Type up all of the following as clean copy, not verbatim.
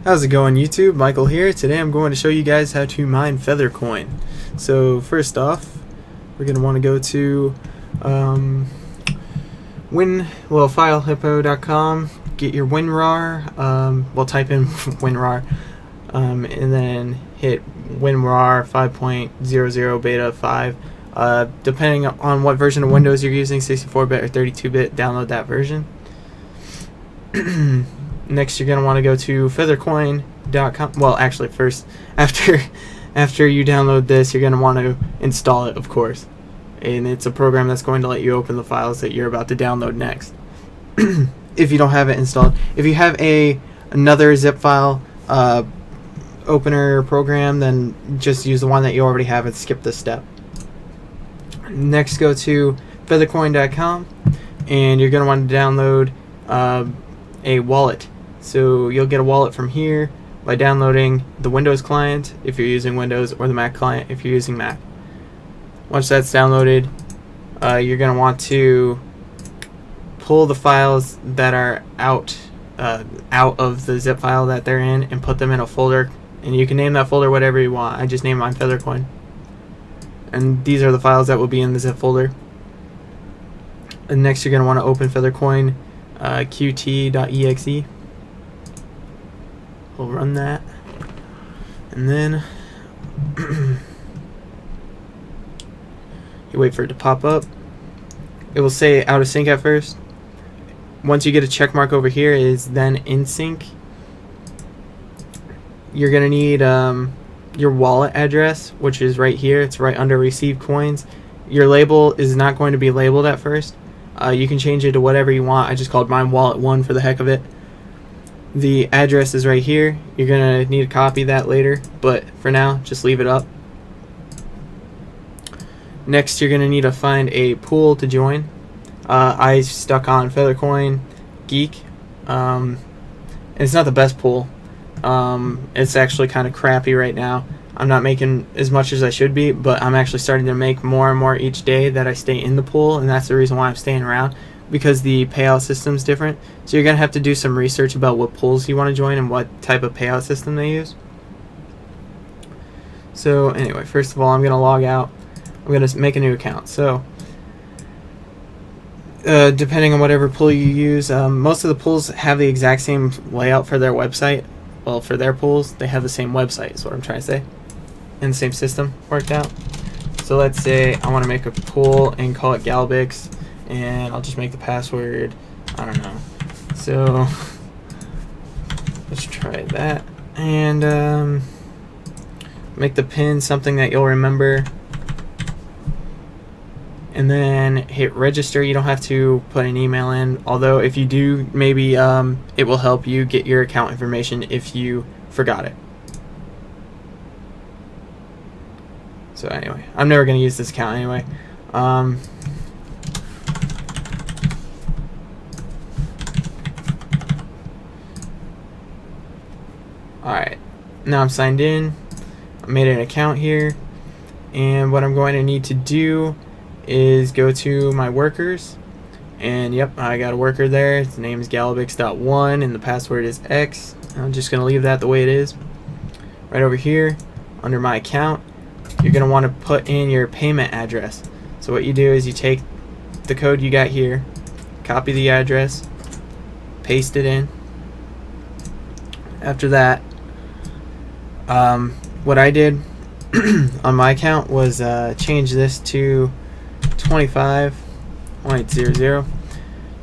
How's it going, YouTube? Michael here. Today I'm going to show you guys how to mine Feathercoin. So first off, we're going to want to go to filehippo.com, get your WinRAR, type in WinRAR, and then hit WinRAR 5.00 beta 5. Depending on what version of Windows you're using, 64-bit or 32-bit, download that version. Next, you're going to want to go to feathercoin.com. Well, actually, first, after you download this, you're going to want to install it, of course. And it's a program that's going to let you open the files that you're about to download next. If you don't have it installed. If you have another zip file opener program, then just use the one that you already have and skip this step. Next, go to feathercoin.com, and you're going to want to download a wallet. So you'll get a wallet from here by downloading the Windows client if you're using Windows, or the Mac client if you're using Mac. Once that's downloaded, you're going to want to pull the files that are out of the zip file that they're in and put them in a folder, and you can name that folder whatever you want. I just named mine Feathercoin, and these are the files that will be in the zip folder. And next, you're going to want to open Feathercoin qt.exe. We'll run that, and then you wait for it to pop up. It will say out of sync at first. Once you get a check mark over here, is then in sync. You're gonna need your wallet address, which is right here. It's right under received coins. Your label is not going to be labeled at first. You can change it to whatever you want. I just called mine wallet1 for the heck of it. The address is right here. You're gonna need to copy that later, but for now, just leave it up. Next, you're gonna need to find a pool to join. I stuck on Feathercoin Geek. It's not the best pool. It's actually kind of crappy right now. I'm not making as much as I should be, but I'm actually starting to make more and more each day that I stay in the pool, and that's the reason why I'm staying around, because the payout system is different. So you're going to have to do some research about what pools you want to join and what type of payout system they use. So anyway, first of all, I'm going to log out. I'm going to make a new account. So depending on whatever pool you use, most of the pools have the exact same layout for their website. Well, for their pools, they have the same website is what I'm trying to say, and the same system worked out. So let's say I want to make a pool and call it Galbix, and I'll just make the password, I don't know. So let's try that, and make the pin something that you'll remember, and then hit register. You don't have to put an email in, although if you do, maybe it will help you get your account information if you forgot it. So anyway, I'm never going to use this account anyway. Alright, now I'm signed in. I made an account here, and what I'm going to need to do is go to my workers, and yep, I got a worker there. Its name is galbix.1 and the password is X. I'm just gonna leave that the way it is. Right over here under my account, you're gonna want to put in your payment address. So what you do is you take the code you got here, copy the address, paste it in. After that, what I did on my account was change this to 25.00.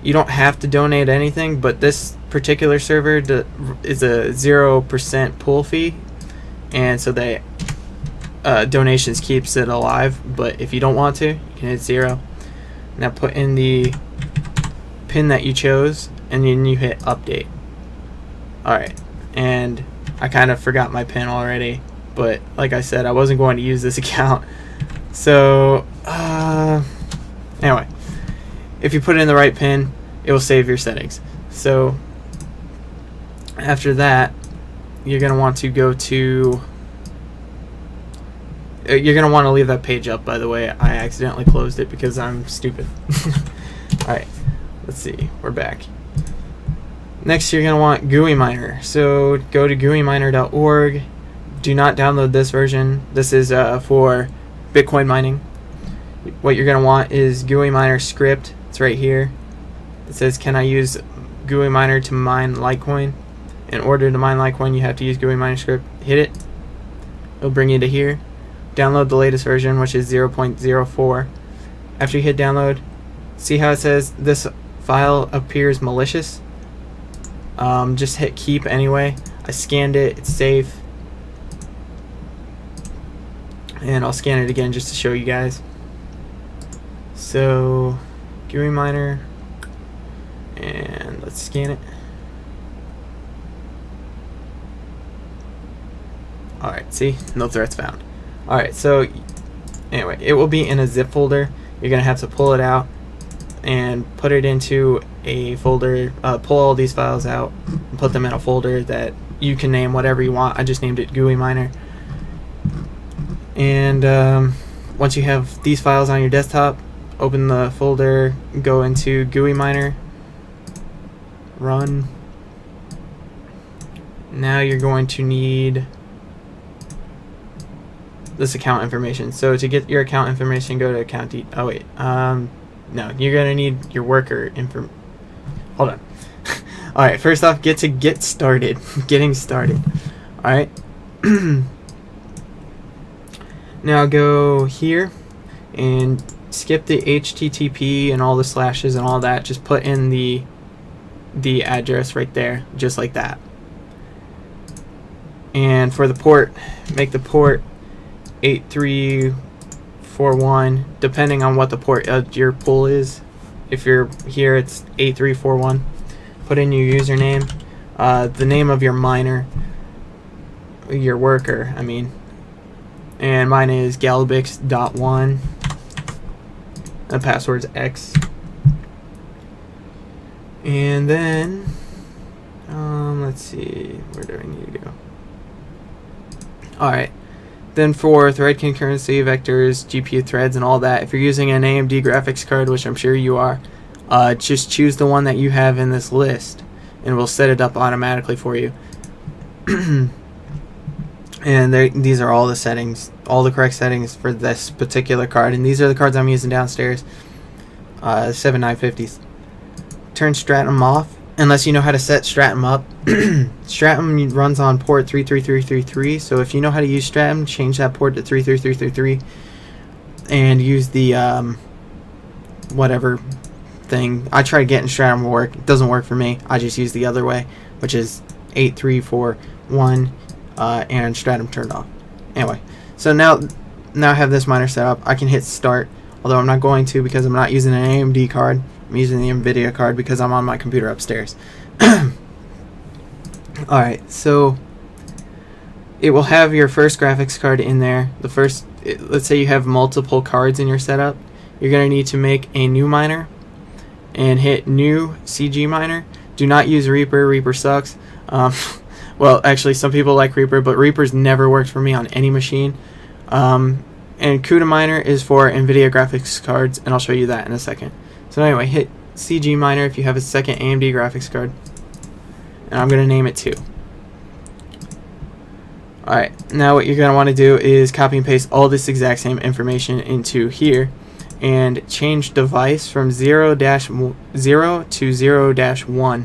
You don't have to donate anything, but this particular server is a 0% pool fee, and so they donations keeps it alive. But if you don't want to, you can hit 0. Now put in the pin that you chose, and then you hit update. Alright, and I kind of forgot my pin already, but like I said, I wasn't going to use this account. So anyway, if you put in the right pin, it will save your settings. So after that, you're going to want to go to, you're going to want to leave that page up, by the way. I accidentally closed it because I'm stupid. Alright, let's see, we're back. Next, you're going to want GUI Miner. So go to GUIMiner.org. Do not download this version. This is for Bitcoin mining. What you're going to want is GUI Miner script. It's right here. It says, can I use GUI Miner to mine Litecoin? In order to mine Litecoin, you have to use GUI Miner script. Hit it. It'll bring you to here. Download the latest version, which is 0.04. After you hit download, see how it says this file appears malicious? Just hit keep anyway. I scanned it. It's safe. And I'll scan it again just to show you guys. So, GUI Miner. And let's scan it. Alright, see? No threats found. Alright, so anyway, it will be in a zip folder. You're going to have to pull it out and put it into a folder. Pull all these files out and put them in a folder that you can name whatever you want. I just named it GUI Miner. And once you have these files on your desktop, open the folder, go into GUI Miner, run. Now you're going to need this account information. So to get your account information, go to account no, you're gonna need your worker info. Hold on. Alright, first off, get started. Getting started. Alright. Now go here and skip the HTTP and all the slashes and all that. Just put in the address right there, just like that. And for the port, make the port 8341, depending on what the port your pool is. If you're here, it's 8341. Put in your username, the name of your miner, your worker, I mean, and mine is galbix.1. The password's X. And then, let's see, where do I need to go? Alright. Then for thread concurrency, vectors, GPU threads, and all that, if you're using an AMD graphics card, which I'm sure you are, just choose the one that you have in this list, and we'll set it up automatically for you. And these are all the settings, all the correct settings for this particular card, and these are the cards I'm using downstairs, 7950s. Turn Stratum off, unless you know how to set Stratum up. Stratum runs on port 33333, so if you know how to use Stratum, change that port to 33333 and use the whatever thing. I tried getting Stratum to work. It doesn't work for me. I just use the other way, which is 8341 and Stratum turned off. Anyway, so now I have this miner set up. I can hit start, although I'm not going to because I'm not using an AMD card. I'm using the Nvidia card because I'm on my computer upstairs. Alright, so it will have your first graphics card in there. Let's say you have multiple cards in your setup. You're going to need to make a new miner and hit new CG miner. Do not use Reaper. Reaper sucks. Well, actually, some people like Reaper, but Reaper's never worked for me on any machine. And CUDA miner is for Nvidia graphics cards, and I'll show you that in a second. So anyway, hit CG miner if you have a second AMD graphics card. And I'm going to name it 2. Alright, now what you're going to want to do is copy and paste all this exact same information into here. And change device from 0 to 0-1.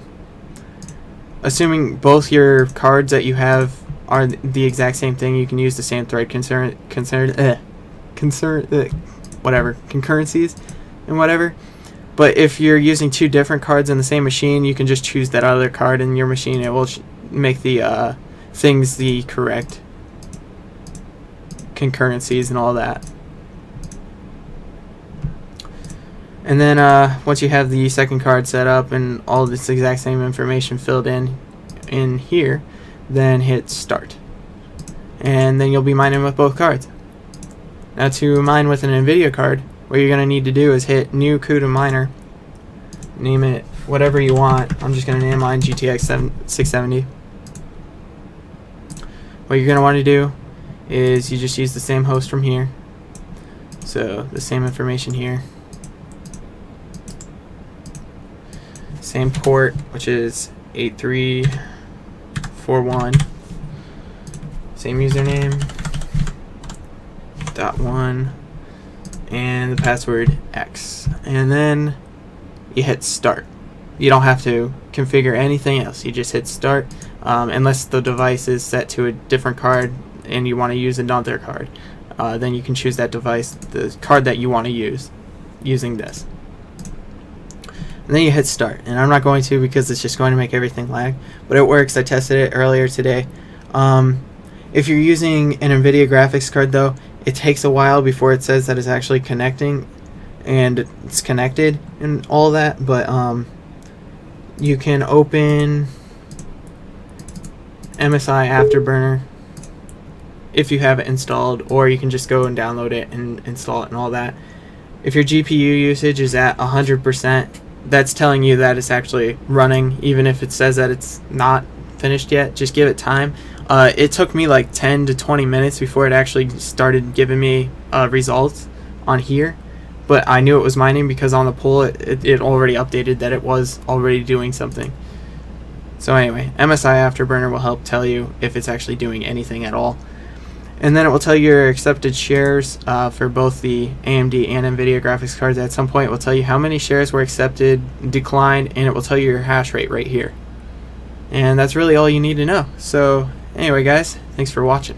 Assuming both your cards that you have are the exact same thing, you can use the same thread concurrencies and whatever. But if you're using 2 different cards in the same machine, you can just choose that other card in your machine. It will make the things the correct concurrencies and all that. And then once you have the second card set up and all this exact same information filled in here, then hit start. And then you'll be mining with both cards. Now to mine with an Nvidia card, what you're going to need to do is hit new CUDA miner. Name it whatever you want. I'm just going to name mine GTX 670. What you're going to want to do is you just use the same host from here. So the same information here. Same port, which is 8341, same username, .1, and the password X, and then you hit start. You don't have to configure anything else. You just hit start, unless the device is set to a different card and you want to use another card. Then you can choose that device, the card that you want to use, using this. And then you hit start, and I'm not going to because it's just going to make everything lag, but it works. I tested it earlier today. If you're using an Nvidia graphics card though, it takes a while before it says that it's actually connecting and it's connected and all that, but you can open MSI Afterburner if you have it installed, or you can just go and download it and install it and all that. If your GPU usage is at 100%, that's telling you that it's actually running, even if it says that it's not finished yet. Just give it time. It took me like 10 to 20 minutes before it actually started giving me results on here, but I knew it was mining because on the poll it already updated that it was already doing something. So anyway, MSI Afterburner will help tell you if it's actually doing anything at all. And then it will tell you your accepted shares for both the AMD and Nvidia graphics cards. At some point it will tell you how many shares were accepted, declined, and it will tell you your hash rate right here. And that's really all you need to know. So anyway guys, thanks for watching.